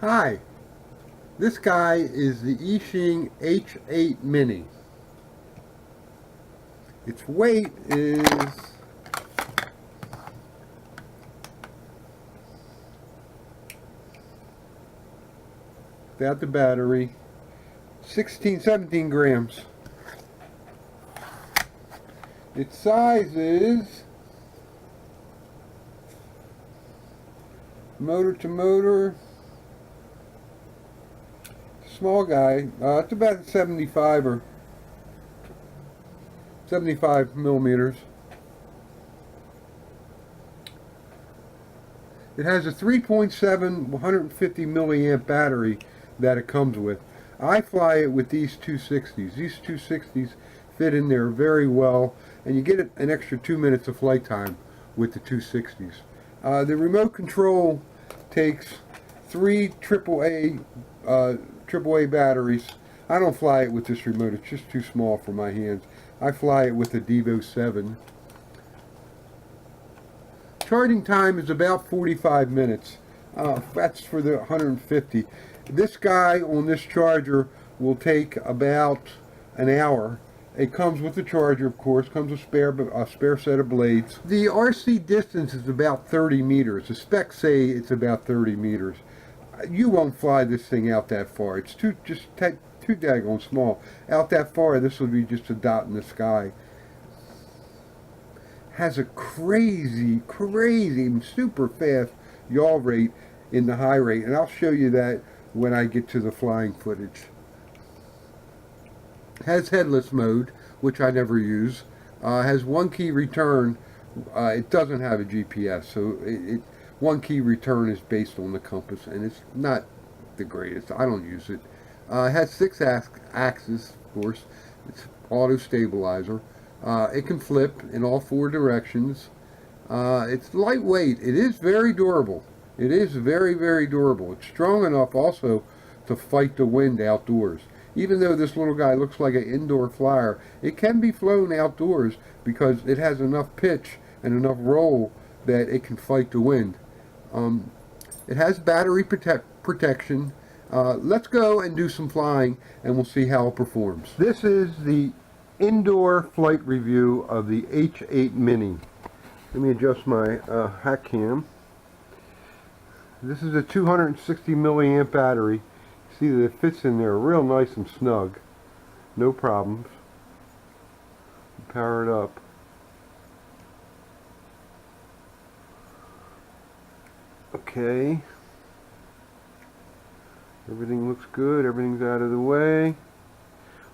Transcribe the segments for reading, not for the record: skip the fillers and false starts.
Hi, this guy is the Eachine H8 Mini. Its weight is without the battery 17 grams. Its size is motor to motor, small guy. It's about 75 millimeters. It has a 3.7 150 milliamp battery that it comes with. I fly it with these 260s. These 260s fit in there very well, and you get an extra 2 minutes of flight time with the 260s. The remote control takes 3 AAA batteries. I don't fly it with this remote, it's just too small for my hands. I fly it with the Devo 7. Charging time is about 45 minutes. That's for the 150. This guy on this charger will take about an hour. It comes with the charger, of course, comes with a spare set of blades. The RC distance is about 30 meters. The specs say it's about 30 meters. You won't fly this thing out that far. It's too daggone small. Out that far, this would be just a dot in the sky. Has a crazy, super fast yaw rate in the high rate, and I'll show you that when I get to the flying footage. Has headless mode, which I never use. Has one key return. It doesn't have a GPS, so one key return is based on the compass, and it's not the greatest. I don't use it. It has 6 axes, of course. It's auto stabilizer. It can flip in all 4 directions. It's lightweight. It is very durable. It is very durable. It's strong enough also to fight the wind outdoors. Even though this little guy looks like an indoor flyer, it can be flown outdoors because it has enough pitch and enough roll that it can fight the wind. It has battery protection. Let's go and do some flying and we'll see how it performs. This is the indoor flight review of the H8 Mini. Let me adjust my hat cam. This is a 260 milliamp battery. See that it fits in there real nice and snug. No problems. Power it up. Okay. Everything looks good. Everything's out of the way.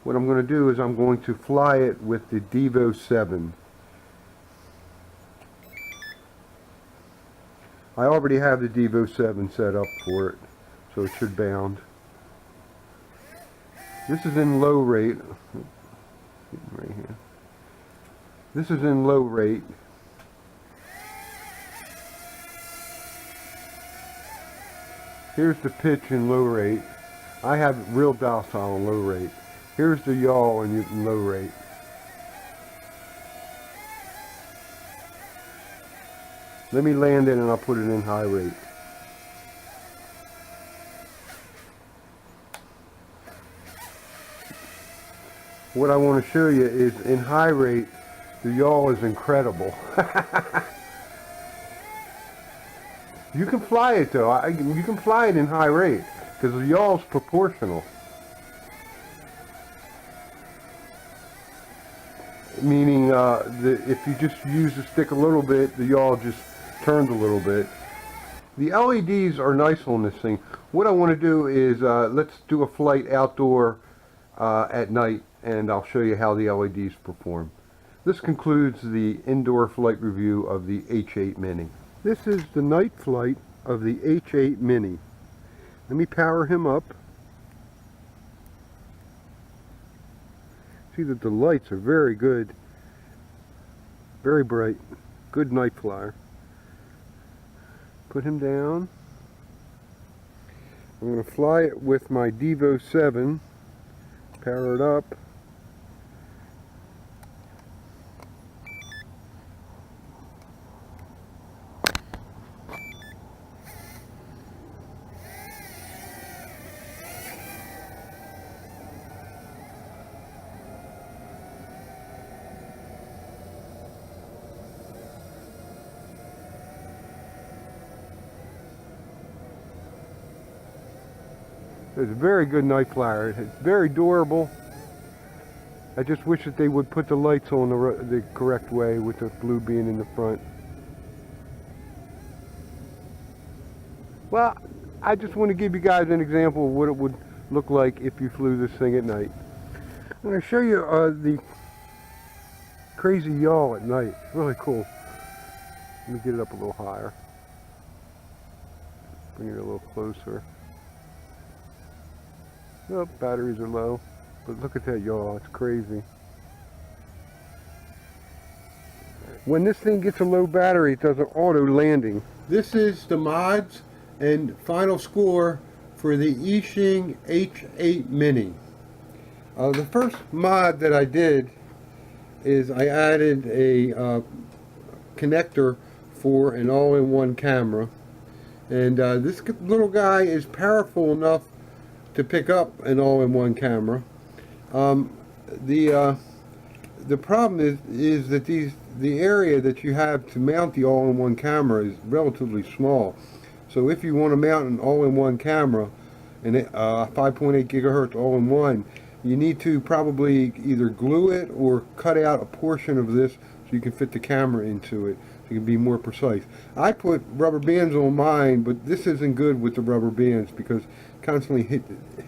What I'm going to do is I'm going to fly it with the Devo 7. I already have the Devo 7 set up for it, so it should bound. This is in low rate. Right here. This is in low rate. Here's the pitch in low rate. I have real docile in low rate. Here's the yaw in low rate. Let me land it and I'll put it in high rate. What I want to show you is in high rate, the yaw is incredible. You can fly it though. You can fly it in high rate because the yaw is proportional. Meaning if you just use the stick a little bit, the yaw just turns a little bit. The LEDs are nice on this thing. What I want to do is let's do a flight outdoor at night and I'll show you how the LEDs perform. This concludes the indoor flight review of the H8 Mini. This is the night flight of the H8 Mini. Let me power him up. See that the lights are very good, very bright, good night flyer. Put him down. I'm going to fly it with my Devo 7, power it up. It's a very good night flyer. It's very durable. I just wish that they would put the lights on the correct way, with the blue being in the front. Well, I just want to give you guys an example of what it would look like if you flew this thing at night. I'm going to show you the crazy yaw at night. It's really cool. Let me get it up a little higher. Bring it a little closer. Oh, batteries are low. But look at that yaw, it's crazy. When this thing gets a low battery, it does an auto landing. This is the mods and final score for the Eachine H8 Mini. The first mod that I did is I added a connector for an all-in-one camera. And this little guy is powerful enough to pick up an all-in-one camera. The problem is that the area that you have to mount the all-in-one camera is relatively small. So if you want to mount an all-in-one camera, and 5.8 gigahertz all-in-one, you need to probably either glue it or cut out a portion of this so you can fit the camera into it, so you can be more precise. I put rubber bands on mine, but this isn't good with the rubber bands because constantly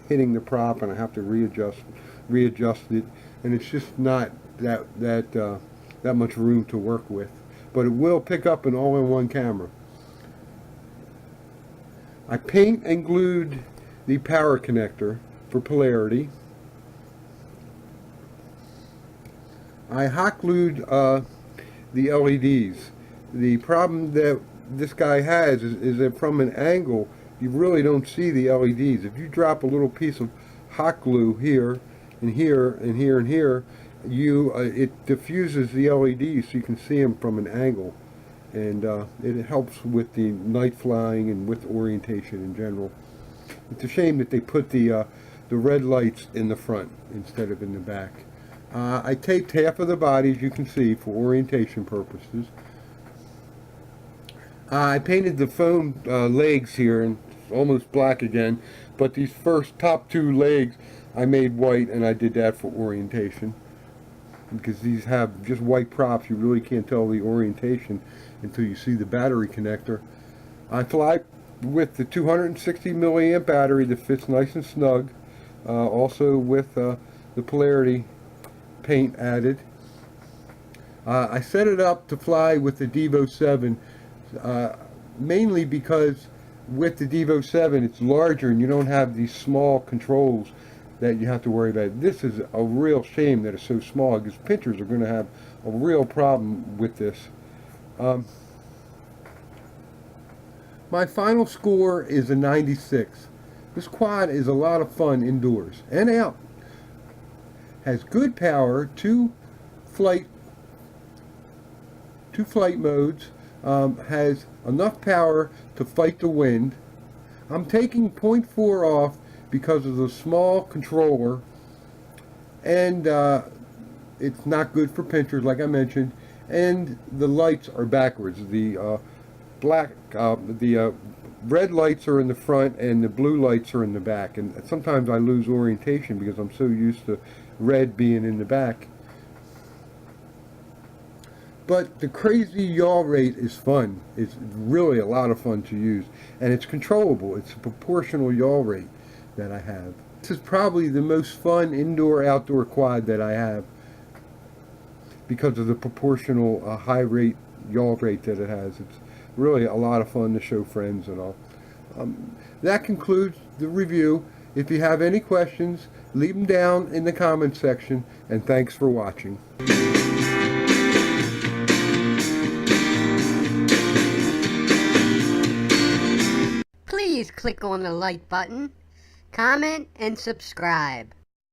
hitting the prop, and I have to readjust it, and it's just not that much room to work with. But it will pick up an all-in-one camera. I paint and glued the power connector for polarity. I hot glued the LEDs. The problem that this guy has is that from an angle you really don't see the LEDs. If you drop a little piece of hot glue here and here and here and here, it diffuses the LEDs so you can see them from an angle, and it helps with the night flying and with orientation in general. It's a shame that they put the red lights in the front instead of in the back. I taped half of the body, as you can see, for orientation purposes. I painted the foam legs here, and it's almost black again, but these top two legs I made white, and I did that for orientation. Because these have just white props, you really can't tell the orientation until you see the battery connector. I fly with the 260 milliamp battery that fits nice and snug, also with the polarity paint added. I set it up to fly with the Devo 7, mainly because with the Devo 7 it's larger and you don't have these small controls that you have to worry about. This is a real shame that it's so small, because pinchers are going to have a real problem with this. My final score is a 96. This quad is a lot of fun indoors and out. Has good power, two flight modes, has enough power to fight the wind. I'm taking 0.4 off because of the small controller, and it's not good for pinchers, like I mentioned, and the lights are backwards. The red lights are in the front and the blue lights are in the back, and sometimes I lose orientation because I'm so used to red being in the back. But the crazy yaw rate is fun. It's really a lot of fun to use, and it's controllable. It's a proportional yaw rate that I have. This is probably the most fun indoor-outdoor quad that I have because of the proportional high rate yaw rate that it has. It's really a lot of fun to show friends and all. That concludes the review. If you have any questions, leave them down in the comments section, and thanks for watching. Please click on the like button, comment, and subscribe.